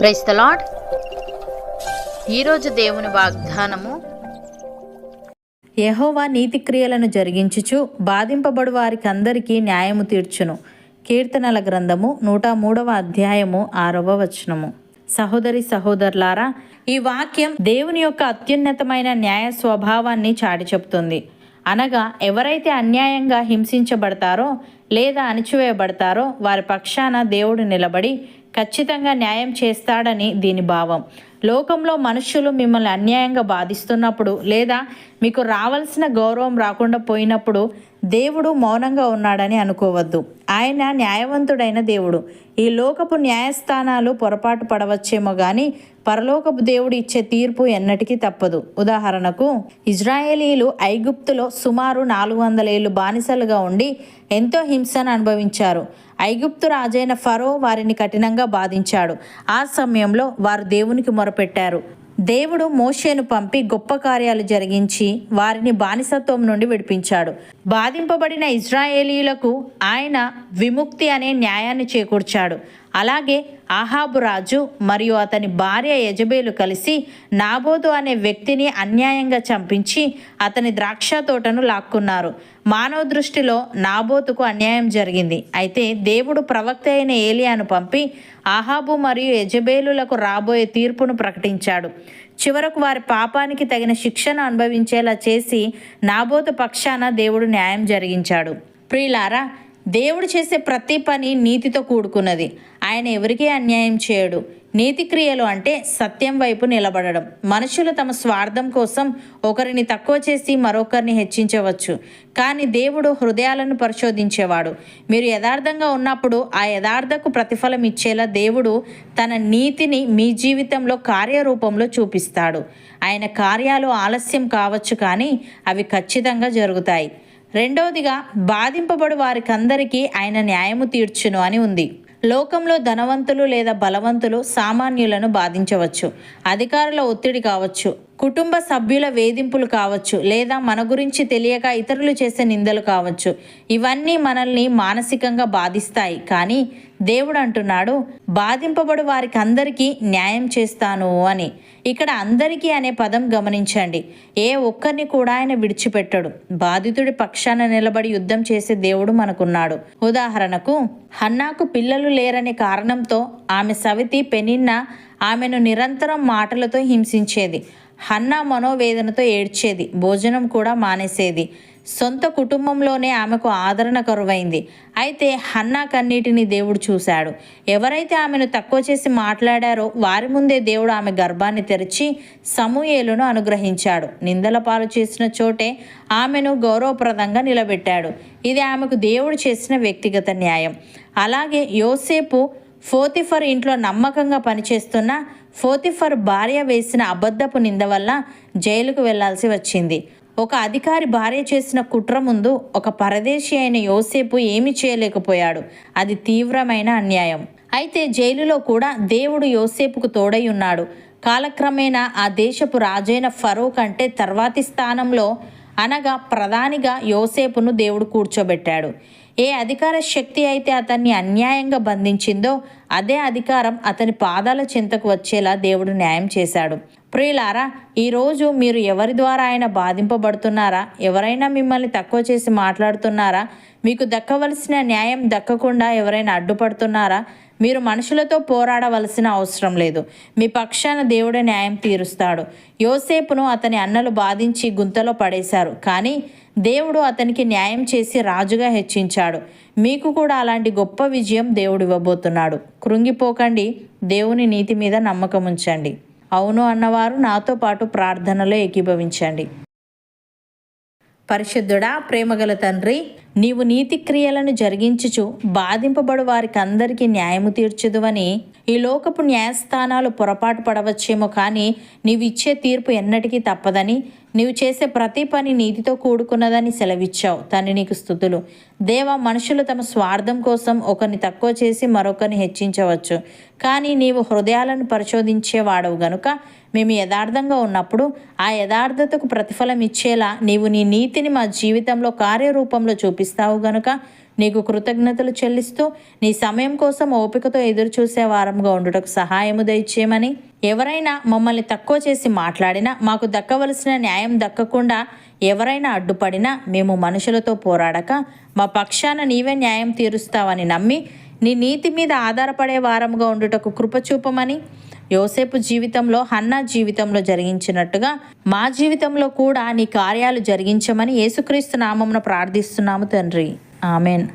Praise the lord. ఈరోజు దేవుని వాగ్దానము, యెహోవా నీతి క్రియలను జరిగించుచు బాధింపబడు వారికందరికీ న్యాయము తీర్చును. కీర్తనల గ్రంథము 103వ అధ్యాయము 6వ వచనము. సహోదరి సహోదరులారా, ఈ వాక్యం దేవుని యొక్క అత్యున్నతమైన న్యాయ స్వభావాన్ని చాటి చెప్తుంది. అనగా ఎవరైతే అన్యాయంగా హింసించబడతారో లేదా అణిచివేయబడతారో వారి పక్షాన దేవుడు నిలబడి ఖచ్చితంగా న్యాయం చేస్తాడని దీని భావం. లోకంలో మనుషులు మిమ్మల్ని అన్యాయంగా బాధిస్తున్నప్పుడు లేదా మీకు రావాల్సిన గౌరవం రాకుండా పోయినప్పుడు దేవుడు మౌనంగా ఉన్నాడని అనుకోవద్దు. ఆయన న్యాయవంతుడైన దేవుడు. ఈ లోకపు న్యాయస్థానాలు పొరపాటు పడవచ్చేమో కానీ పరలోకపు దేవుడు ఇచ్చే తీర్పు ఎన్నటికీ తప్పదు. ఉదాహరణకు, ఇజ్రాయేలీలు ఐగుప్తులో సుమారు 400 ఏళ్ళు బానిసలుగా ఉండి ఎంతో హింసను అనుభవించారు. ఐగుప్తు రాజైన ఫరో వారిని కఠినంగా బాధించాడు. ఆ సమయంలో వారు దేవునికి మొరపెట్టారు. దేవుడు మోషేను పంపి గొప్ప కార్యాలు జరిగించి వారిని బానిసత్వం నుండి విడిపించాడు. బాధింపబడిన ఇజ్రాయేలీలకు ఆయన విముక్తి అనే న్యాయాన్ని చేకూర్చాడు. అలాగే ఆహాబు రాజు మరియు అతని భార్య యెజబెలు కలిసి నాబోతు అనే వ్యక్తిని అన్యాయంగా చంపించి అతని ద్రాక్ష తోటను లాక్కున్నారు. మానవ దృష్టిలో నాబోతుకు అన్యాయం జరిగింది. అయితే దేవుడు ప్రవక్త అయిన ఏలియాను పంపి ఆహాబు మరియు యెజబెలులకు రాబోయే తీర్పును ప్రకటించాడు. చివరకు వారి పాపానికి తగిన శిక్షను అనుభవించేలా చేసి నాబోతు పక్షాన దేవుడు న్యాయం జరిగించాడు. ప్రియులారా, దేవుడు చేసే ప్రతి పని నీతితో కూడుకున్నది. ఆయన ఎవరికీ అన్యాయం చేయడు. నీతి క్రియలు అంటే సత్యం వైపు నిలబడడం. మనుషులు తమ స్వార్థం కోసం ఒకరిని తక్కువ చేసి మరొకరిని హెచ్చించవచ్చు, కానీ దేవుడు హృదయాలను పరిశోధించేవాడు. మీరు యథార్థంగా ఉన్నప్పుడు ఆ యథార్థకు ప్రతిఫలం ఇచ్చేలా దేవుడు తన నీతిని మీ జీవితంలో కార్యరూపంలో చూపిస్తాడు. ఆయన కార్యాలు ఆలస్యం కావచ్చు, కానీ అవి ఖచ్చితంగా జరుగుతాయి. రెండవదిగా, బాధింపబడు వారికందరికీ ఆయన న్యాయము తీర్చును అని ఉంది. లోకంలో ధనవంతులు లేదా బలవంతులు సామాన్యులను బాధించవచ్చు. అధికారుల ఒత్తిడి కావచ్చు, కుటుంబ సభ్యుల వేధింపులు కావచ్చు, లేదా మన గురించి తెలియక ఇతరులు చేసే నిందలు కావచ్చు. ఇవన్నీ మనల్ని మానసికంగా బాధిస్తాయి. కానీ దేవుడు అంటున్నాడు, బాధింపబడు వారికి అందరికీ న్యాయం చేస్తాను అని. ఇక్కడ అందరికీ అనే పదం గమనించండి. ఏ ఒక్కరిని కూడా ఆయన విడిచిపెట్టడు. బాధితుడి పక్షాన నిలబడి యుద్ధం చేసే దేవుడు మనకున్నాడు. ఉదాహరణకు, హన్నాకు పిల్లలు లేరనే కారణంతో ఆమె సవితి పెనిన్నా ఆమెను నిరంతరం మాటలతో హింసించేది. హన్నా మనోవేదనతో ఏడ్చేది, భోజనం కూడా మానేసేది. సొంత కుటుంబంలోనే ఆమెకు ఆదరణ కరువైంది. అయితే హన్నా కన్నీటిని దేవుడు చూశాడు. ఎవరైతే ఆమెను తక్కువ చేసి మాట్లాడారో వారి ముందే దేవుడు ఆమె గర్భాన్ని తెరిచి సమూయేలును అనుగ్రహించాడు. నిందల పాలు చేసిన చోటే ఆమెను గౌరవప్రదంగా నిలబెట్టాడు. ఇది ఆమెకు దేవుడు చేసిన వ్యక్తిగత న్యాయం. అలాగే యోసేపు పోతిఫర్ ఇంట్లో నమ్మకంగా పనిచేస్తున్న పోతిఫర్ భార్య వేసిన అబద్ధపు నింద వల్ల జైలుకు వెళ్లాల్సి వచ్చింది. ఒక అధికారి భార్య చేసిన కుట్ర ముందు ఒక పరదేశీ అయిన యోసేపు ఏమీ చేయలేకపోయాడు. అది తీవ్రమైన అన్యాయం. అయితే జైలులో కూడా దేవుడు యోసేపుకు తోడై ఉన్నాడు. కాలక్రమేణా ఆ దేశపు రాజైన ఫరో కంటే తర్వాతి స్థానంలో, అనగా ప్రధానిగా యోసేపును దేవుడు కూర్చోబెట్టాడు. ఏ అధికార శక్తి అయితే అతన్ని అన్యాయంగా బంధించిందో అదే అధికారం అతని పాదాల చెంతకు వచ్చేలా దేవుడు న్యాయం చేశాడు. ప్రియులారా, ఈరోజు మీరు ఎవరి ద్వారా అయినా బాధింపబడుతున్నారా? ఎవరైనా మిమ్మల్ని తక్కువ చేసి మాట్లాడుతున్నారా? మీకు దక్కవలసిన న్యాయం దక్కకుండా ఎవరైనా అడ్డుపడుతున్నారా? మీరు మనుషులతో పోరాడవలసిన అవసరం లేదు. మీ పక్షాన దేవుడే న్యాయం తీరుస్తాడు. యోసేపును అతని అన్నలు బాధించి గుంతలో పడేశారు, కానీ దేవుడు అతనికి న్యాయం చేసి రాజుగా హెచ్చించాడు. మీకు కూడా అలాంటి గొప్ప విజయం దేవుడు ఇవ్వబోతున్నాడు. కృంగిపోకండి. దేవుని నీతి మీద నమ్మకం ఉంచండి. అవును అన్నవారు నాతో పాటు ప్రార్థనలో ఏకీభవించండి. పరిశుద్ధుడా, ప్రేమగల తండ్రి, నీవు నీతి క్రియలను జరిగించుచు బాధింపబడు వారికి అందరికీ న్యాయము తీర్చుదువని. ఈ లోకపు న్యాయస్థానాలు పొరపాటు పడవచ్చేమో, కానీ నీవు ఇచ్చే తీర్పు ఎన్నటికీ తప్పదని, నీవు చేసే ప్రతి పని నీతితో కూడుకున్నదని సెలవిచ్చావు. తండ్రి, నీకు స్తుతులు. దేవా, మనుషులు తమ స్వార్థం కోసం ఒకరిని తక్కువ చేసి మరొకరిని హెచ్చించవచ్చు, కానీ నీవు హృదయాలను పరిశోధించేవాడవు గనుక మేము యథార్థంగా ఉన్నప్పుడు ఆ యథార్థతకు ప్రతిఫలం ఇచ్చేలా నీవు నీ నీతిని మా జీవితంలో కార్యరూపంలో చూపిస్తావు గనుక నీకు కృతజ్ఞతలు చెల్లిస్తూ నీ సమయం కోసం ఓపికతో ఎదురు చూసే వారంగా ఉండుటకు సహాయము దయచేయమని, ఎవరైనా మమ్మల్ని తక్కువ చేసి మాట్లాడినా, మాకు దక్కవలసిన న్యాయం దక్కకుండా ఎవరైనా అడ్డుపడినా, మేము మనుషులతో పోరాడక మా పక్షాన నీవే న్యాయం తీరుస్తావని నమ్మి నీ నీతి మీద ఆధారపడే వారంగా ఉండుటకు కృప చూపమని, యోసేపు జీవితంలో, హన్నా జీవితంలో జరిగించినట్టుగా మా జీవితంలో కూడా నీ కార్యాలు జరిగించమని యేసుక్రీస్తు నామమున ప్రార్థిస్తున్నాము తండ్రి. ఆమెన్.